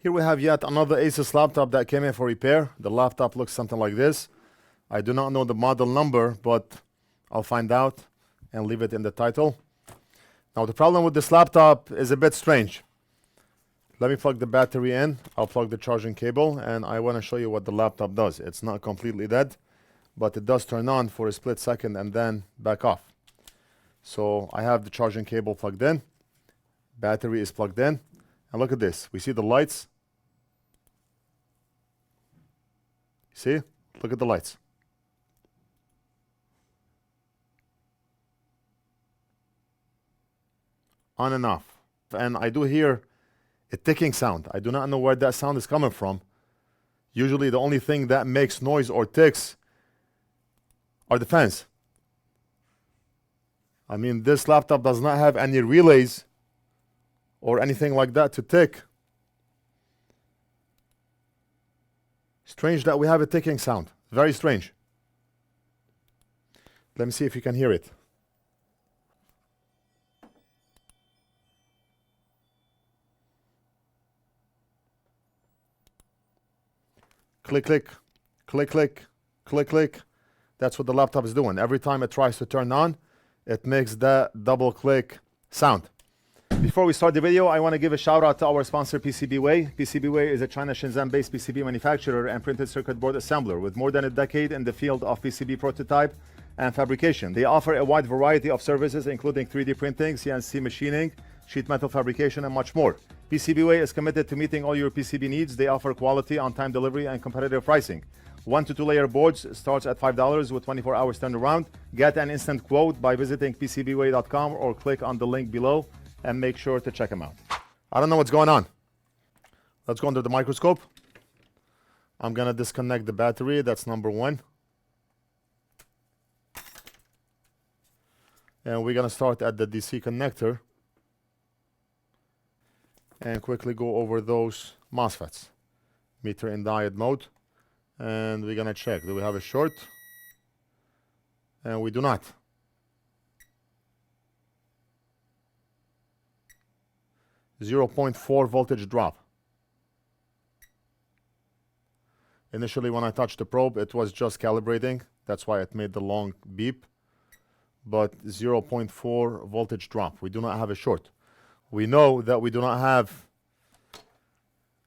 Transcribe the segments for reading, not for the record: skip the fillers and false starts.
Here we have yet another Asus laptop that came in for repair. The laptop looks something like this. I do not know the model number, but I'll find out and leave it in the title. Now the problem with this laptop is a bit strange. Let me plug the battery in. I'll plug the charging cable, and I want to show you what the laptop does. It's not completely dead, but it does turn on for a split second and then back off. So I have the charging cable plugged in. Battery is plugged in. And look at this. We see the lights. See? Look at the lights. On and off. And I do hear a ticking sound. I do not know where that sound is coming from. Usually the only thing that makes noise or ticks are the fans. I mean, this laptop does not have any relays or anything like that to tick. Strange that we have a ticking sound. Very strange. Let me see if you can hear it. Click, click, click, click, click, click. That's what the laptop is doing. Every time it tries to turn on, it makes that double click sound. Before we start the video, I want to give a shout out to our sponsor, PCBWay. PCBWay is a China Shenzhen-based PCB manufacturer and printed circuit board assembler with more than a decade in the field of PCB prototype and fabrication. They offer a wide variety of services, including 3D printing, CNC machining, sheet metal fabrication, and much more. PCBWay is committed to meeting all your PCB needs. They offer quality, on-time delivery, and competitive pricing. 1 to 2 layer boards starts at $5 with 24 hours turnaround. Get an instant quote by visiting PCBWay.com or click on the link below and make sure to check them out. I don't know what's going on. Let's go under the microscope. I'm gonna disconnect the battery. That's number one. And we're gonna start at the DC connector and quickly go over those MOSFETs. Meter in diode mode. And we're gonna check. Do we have a short? And we do not. .4 voltage drop. Initially when I touched the probe, it was just calibrating. That's why it made the long beep. But 0.4 voltage drop. We do not have a short. We know that we do not have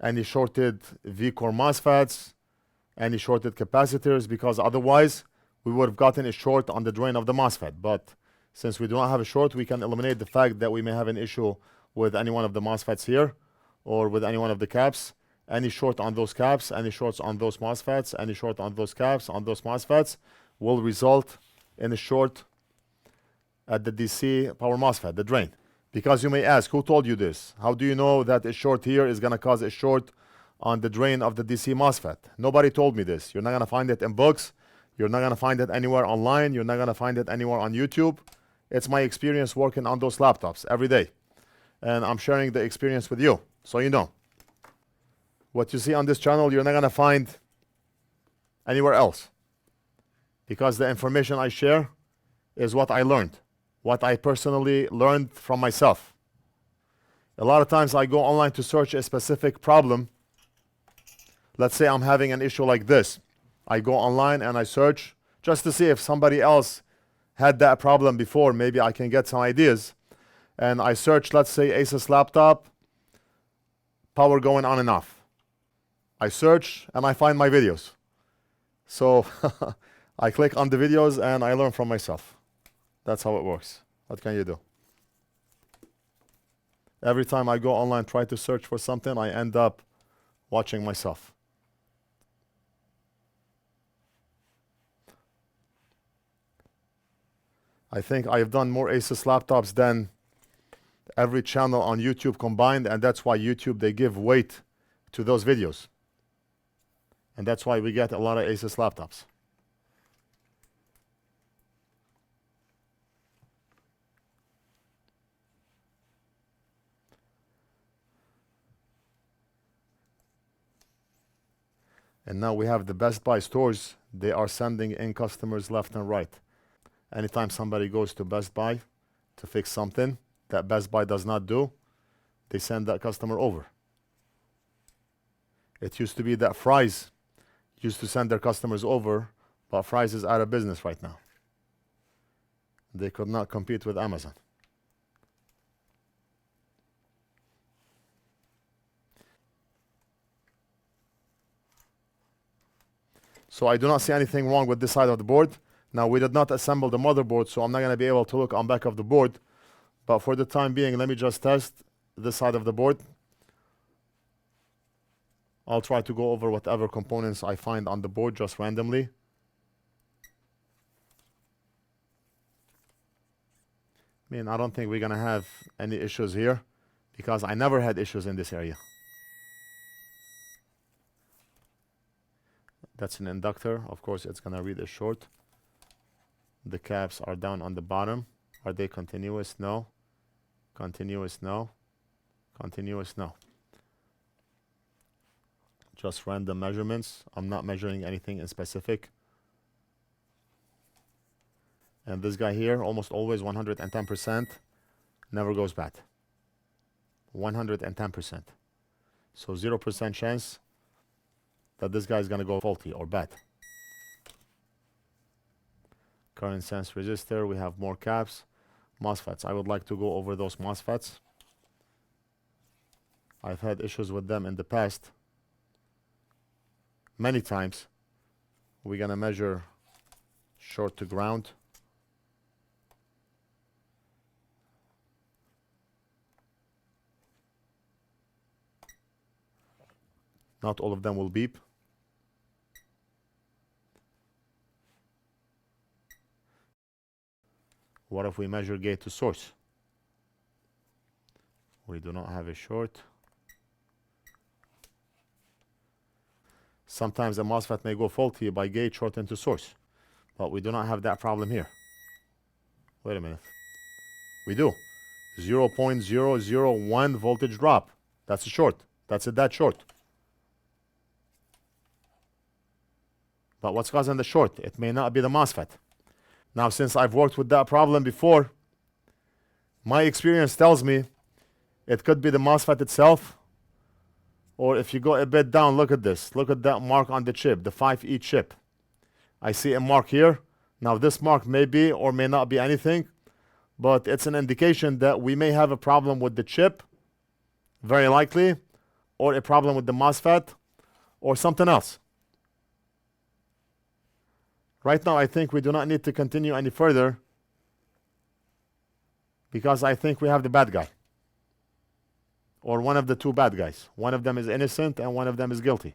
any shorted V-core MOSFETs, any shorted capacitors, because otherwise we would have gotten a short on the drain of the MOSFET. But since we do not have a short, we can eliminate the fact that we may have an issue with any one of the MOSFETs here or with any one of the caps. Any short on those caps, any shorts on those MOSFETs, any short on those caps, on those MOSFETs will result in a short at the DC power MOSFET, the drain. Because you may ask, who told you this? How do you know that a short here is going to cause a short on the drain of the DC MOSFET? Nobody told me this. You're not going to find it in books. You're not going to find it anywhere online. You're not going to find it anywhere on YouTube. It's my experience working on those laptops every day. And I'm sharing the experience with you, so you know. What you see on this channel, you're not going to find anywhere else. Because the information I share is what I learned. What I personally learned from myself. A lot of times I go online to search a specific problem. Let's say I'm having an issue like this. I go online and I search just to see if somebody else had that problem before. Maybe I can get some ideas. And I search, let's say, Asus laptop, power going on and off. I search and I find my videos. So I click on the videos and I learn from myself. That's how it works. What can you do? Every time I go online, try to search for something, I end up watching myself. I think I've done more Asus laptops than every channel on YouTube combined, and that's why YouTube, they give weight to those videos. And that's why we get a lot of Asus laptops. And now we have the Best Buy stores. They are sending in customers left and right. Anytime somebody goes to Best Buy to fix something that Best Buy does not do, they send that customer over. It used to be that Fry's used to send their customers over, but Fry's is out of business right now. They could not compete with Amazon. So I do not see anything wrong with this side of the board. Now, we did not assemble the motherboard, so I'm not going to be able to look on back of the board. But for the time being, let me just test this side of the board. I'll try to go over whatever components I find on the board just randomly. I mean, I don't think we're going to have any issues here because I never had issues in this area. That's an inductor. Of course, it's going to read a short. The caps are down on the bottom. Are they continuous? No. Continuous? No. Continuous? No. Just random measurements. I'm not measuring anything in specific. And this guy here, almost always 110%, never goes bad. 110%. So 0% chance that this guy is going to go faulty or bad. Current sense resistor, we have more caps. MOSFETs, I would like to go over those MOSFETs. I've had issues with them in the past. Many times. We're going to measure short to ground. Not all of them will beep. What if we measure gate to source? We do not have a short. Sometimes a MOSFET may go faulty by gate short into source, but we do not have that problem here. Wait a minute. We do. 0.001 voltage drop. That's a short. That's a dead short. But what's causing the short? It may not be the MOSFET. Now, since I've worked with that problem before, my experience tells me it could be the MOSFET itself. Or if you go a bit down, look at this. Look at that mark on the chip, the 5E chip. I see a mark here. Now, this mark may be or may not be anything, but it's an indication that we may have a problem with the chip, very likely, or a problem with the MOSFET, or something else. Right now, I think we do not need to continue any further because I think we have the bad guy. Or one of the two bad guys. One of them is innocent and one of them is guilty.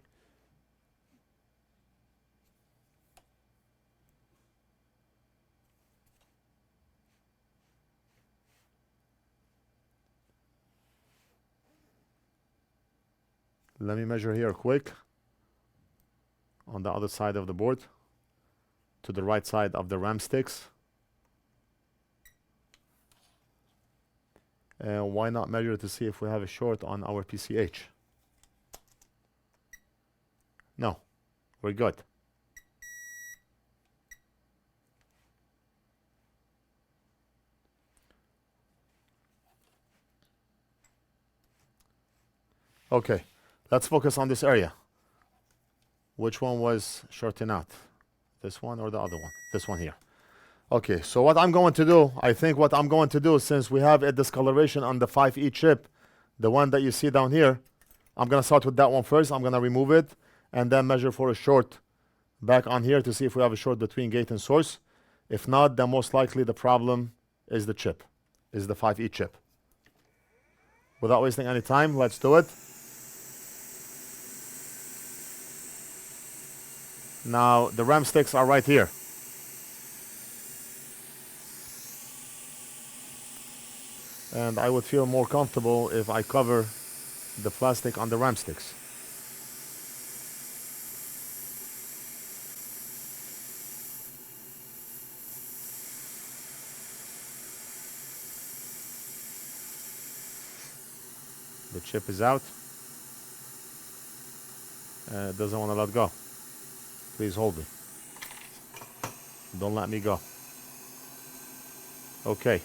Let me measure here quick on the other side of the board to the right side of the RAM sticks. And why not measure to see if we have a short on our PCH? No, we're good. Okay, let's focus on this area. Which one was shorting out? This one or the other one? This one here. Okay, so what I'm going to do, I think what I'm going to do, since we have a discoloration on the 5E chip, the one that you see down here, I'm going to start with that one first. I'm going to remove it and then measure for a short back on here to see if we have a short between gate and source. If not, then most likely the problem is the chip, is the 5E chip. Without wasting any time, let's do it. Now, the RAM sticks are right here. And I would feel more comfortable if I cover the plastic on the RAM sticks. The chip is out. And it doesn't want to let go. Please hold me. Don't let me go. Okay.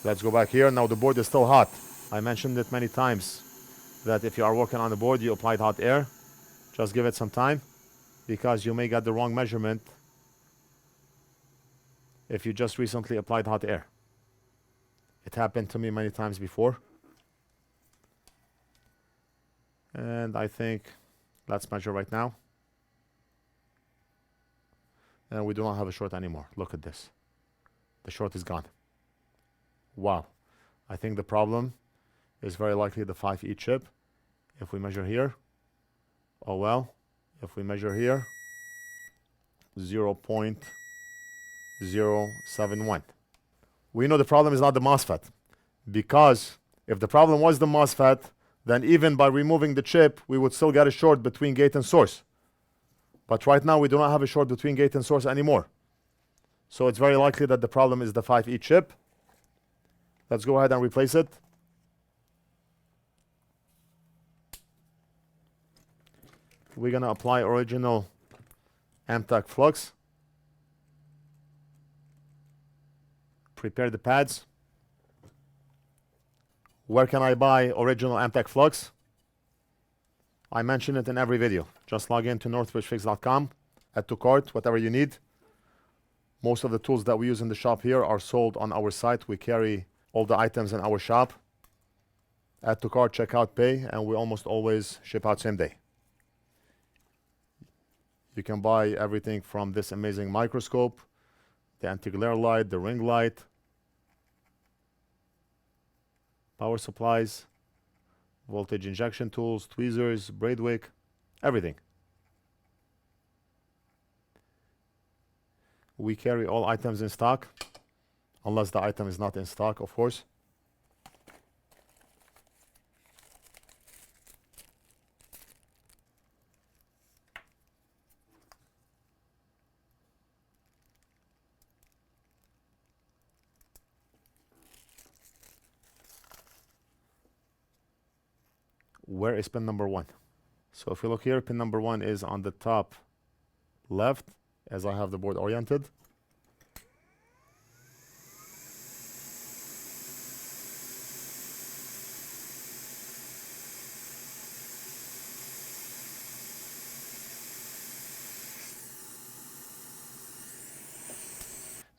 Let's go back here. Now the board is still hot. I mentioned it many times that if you are working on the board, you applied hot air. Just give it some time, because you may get the wrong measurement if you just recently applied hot air. It happened to me many times before. And I think, let's measure right now. And we do not have a short anymore. Look at this. The short is gone. Wow. I think the problem is very likely the 5E chip. If we measure here, oh well. If we measure here, 0.071. We know the problem is not the MOSFET, because if the problem was the MOSFET, then even by removing the chip, we would still get a short between gate and source. But right now, we do not have a short between gate and source anymore. So it's very likely that the problem is the 5E chip. Let's go ahead and replace it. We're going to apply original Amtech Flux. Prepare the pads. Where can I buy original Amtech Flux? I mention it in every video. Just log in to NorthridgeFix.com, add to cart, whatever you need. Most of the tools that we use in the shop here are sold on our site. We carry all the items in our shop. Add to cart, check out, pay, and we almost always ship out same day. You can buy everything from this amazing microscope, the anti-glare light, the ring light, power supplies, voltage injection tools, tweezers, braid wick, everything. We carry all items in stock, unless the item is not in stock, of course. Where is pin number 1? So if you look here, pin number 1 is on the top left, as I have the board oriented.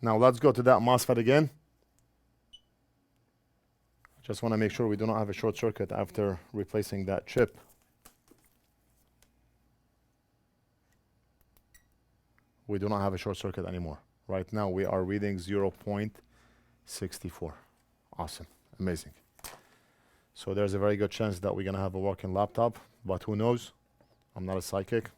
Now let's go to that MOSFET again. Just want to make sure we do not have a short circuit after replacing that chip. We do not have a short circuit anymore. Right now we are reading 0.64. Awesome, amazing. So there's a very good chance that we're going to have a working laptop, but who knows? I'm not a psychic.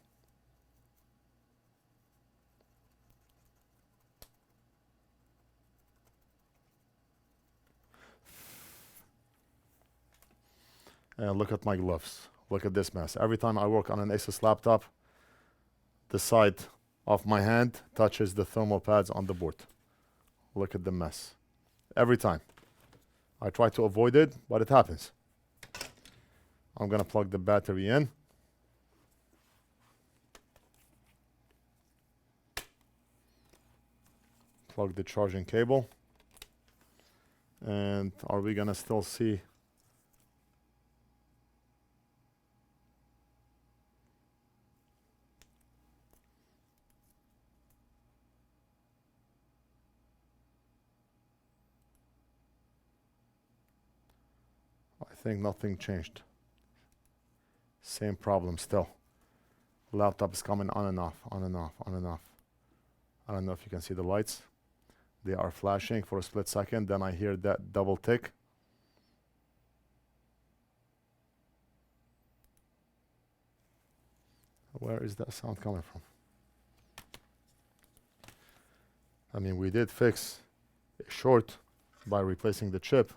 And look at my gloves. Look at this mess. Every time I work on an Asus laptop, the side of my hand touches the thermal pads on the board. Look at the mess. Every time. I try to avoid it, but it happens. I'm going to plug the battery in. Plug the charging cable. And are we going to still see? I think nothing changed. Same problem still. Laptop is coming on and off, on and off, on and off. I don't know if you can see the lights. They are flashing for a split second, then I hear that double tick. Where is that sound coming from? I mean, we did fix a short by replacing the chip.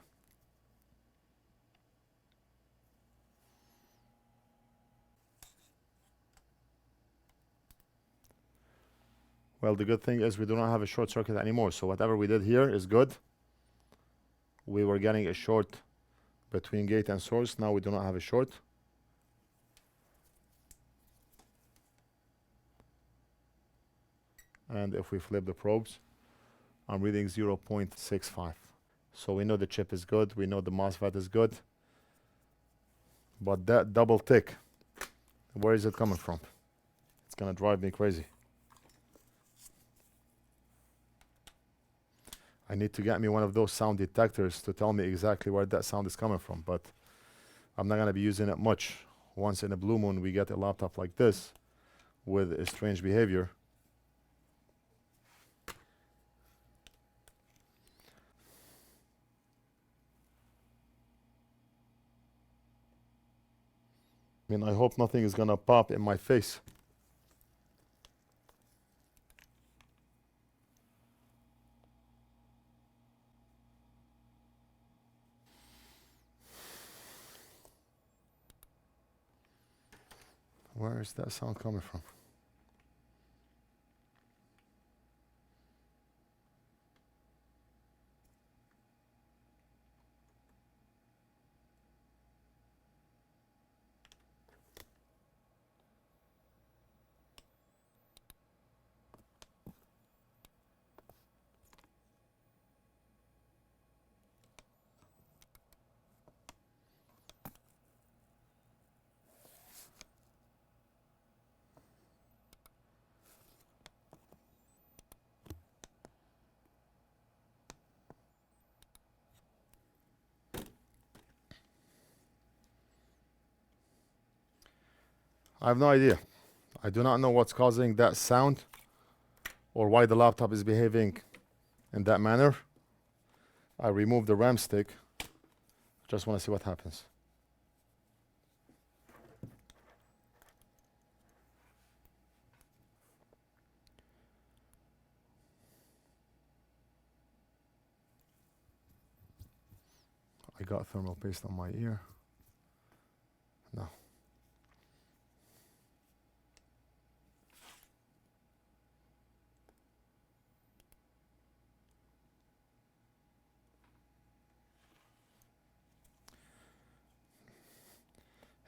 Well, the good thing is we do not have a short circuit anymore. So whatever we did here is good. We were getting a short between gate and source. Now we do not have a short. And if we flip the probes, I'm reading 0.65. So we know the chip is good. We know the MOSFET is good. But that double tick, Where is it coming from? It's gonna drive me crazy. I need to get me one of those sound detectors to tell me exactly where that sound is coming from, but I'm not gonna be using it much. Once in a blue moon we get a laptop like this with a strange behavior. I mean, I hope nothing is gonna pop in my face. Where is that sound coming from? I have no idea. I do not know what's causing that sound or why the laptop is behaving in that manner. I removed the RAM stick. Just want to see what happens. I got thermal paste on my ear. No.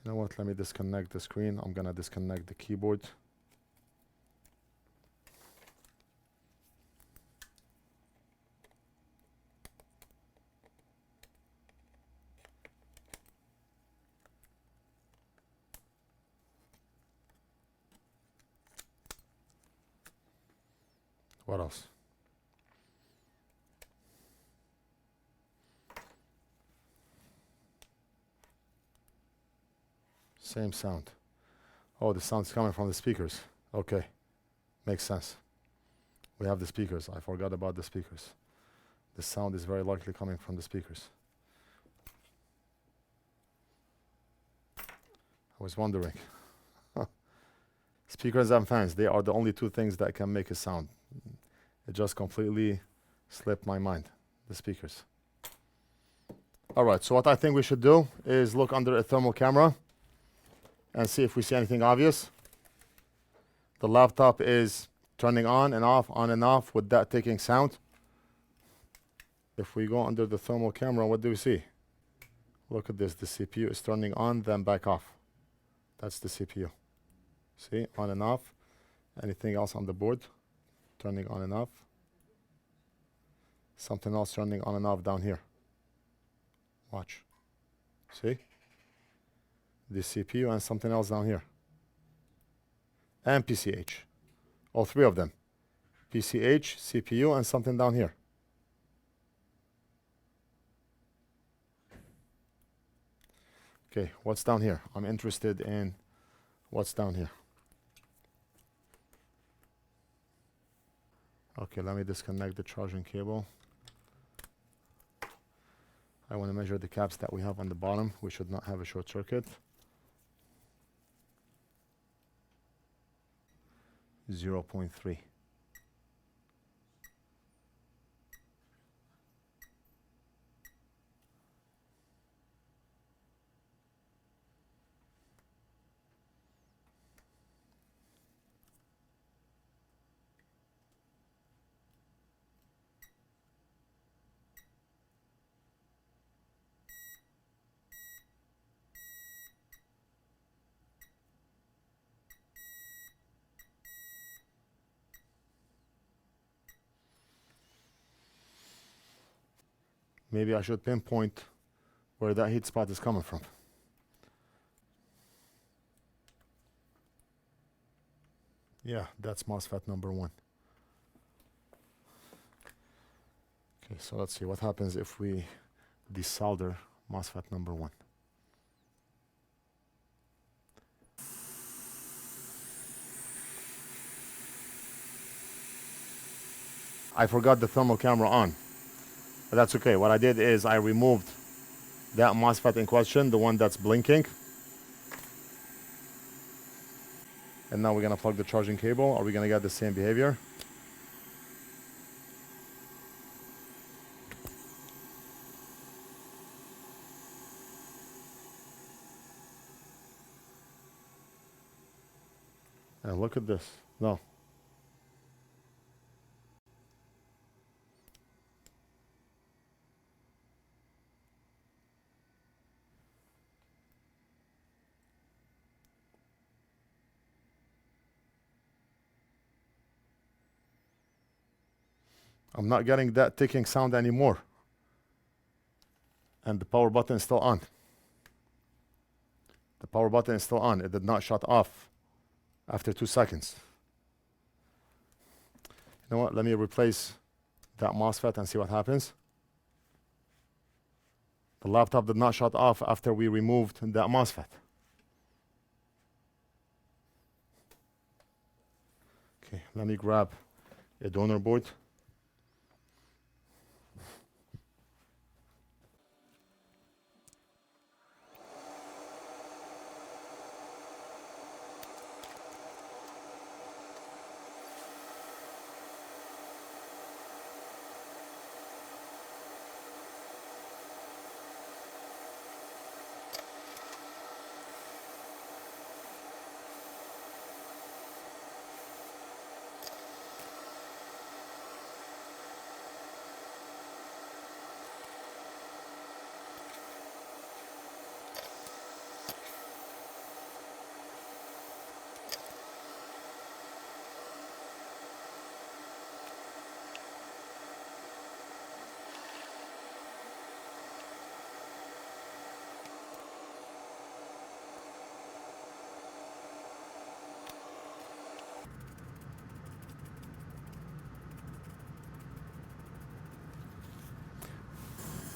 You know what? Let me disconnect the screen. I'm gonna disconnect the keyboard. What else? Same sound. Oh, the sound's coming from the speakers. Okay, makes sense. We have the speakers. I forgot about the speakers. The sound is very likely coming from the speakers. I was wondering. Speakers and fans, they are the only two things that can make a sound. It just completely slipped my mind, the speakers. All right, so what I think we should do is look under a thermal camera and see if we see anything obvious. The laptop is turning on and off with that ticking sound. If we go under the thermal camera, what do we see? Look at this, the CPU is turning on, then back off. That's the CPU. See, on and off. Anything else on the board? Turning on and off. Something else turning on and off down here. Watch. See? The CPU and something else down here. And PCH. All three of them. PCH, CPU, and something down here. Okay, what's down here? I'm interested in what's down here. Okay, let me disconnect the charging cable. I want to measure the caps that we have on the bottom. We should not have a short circuit. 0.3. Maybe I should pinpoint where that heat spot is coming from. Yeah, that's MOSFET number 1. Okay, so let's see what happens if we desolder MOSFET number 1. I forgot the thermal camera on, but that's okay. What I did is I removed that MOSFET in question, the one that's blinking. And now we're gonna plug the charging cable. Are we gonna get the same behavior? And look at this. No. I'm not getting that ticking sound anymore. And the power button is still on. The power button is still on. It did not shut off after 2 seconds. You know what? Let me replace that MOSFET and see what happens. The laptop did not shut off after we removed that MOSFET. Okay, let me grab a donor board.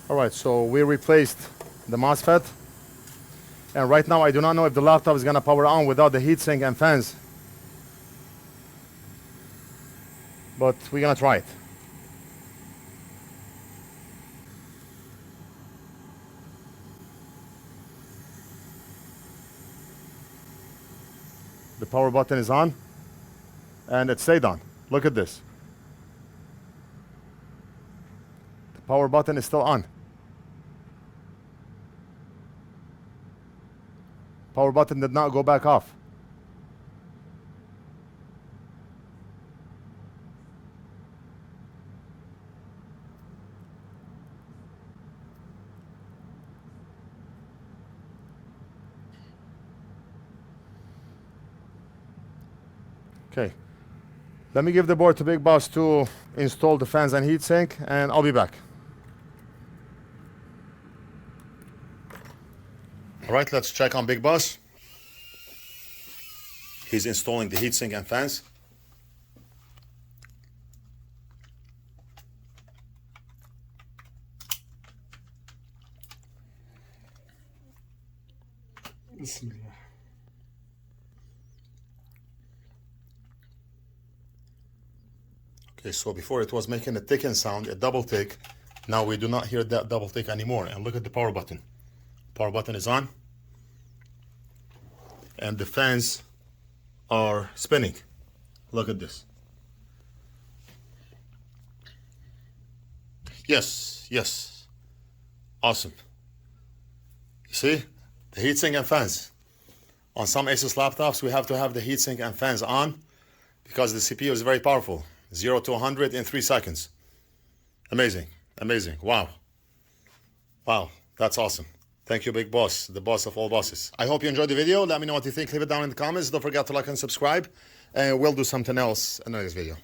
All right, so we replaced the MOSFET. And right now I do not know if the laptop is gonna power on without the heatsink and fans. But we're gonna try it. The power button is on and it stayed on. Look at this. The power button is still on. Power button did not go back off. Okay, let me give the board to Big Boss to install the fans and heatsink, and I'll be back. All right, let's check on Big Boss. He's installing the heatsink and fans. Bismillah. Okay, so before it was making a ticking sound, a double tick. Now we do not hear that double tick anymore. And look at the power button. Power button is on. And the fans are spinning. Look at this. Yes, yes. Awesome. You see? The heatsink and fans. On some Asus laptops, we have to have the heatsink and fans on because the CPU is very powerful. 0 to 100 in 3 seconds. Amazing. Amazing. Wow. Wow. That's awesome. Thank you, Big Boss, the boss of all bosses. I hope you enjoyed the video. Let me know what you think. Leave it down in the comments. Don't forget to like and subscribe. And we'll do something else in the next video.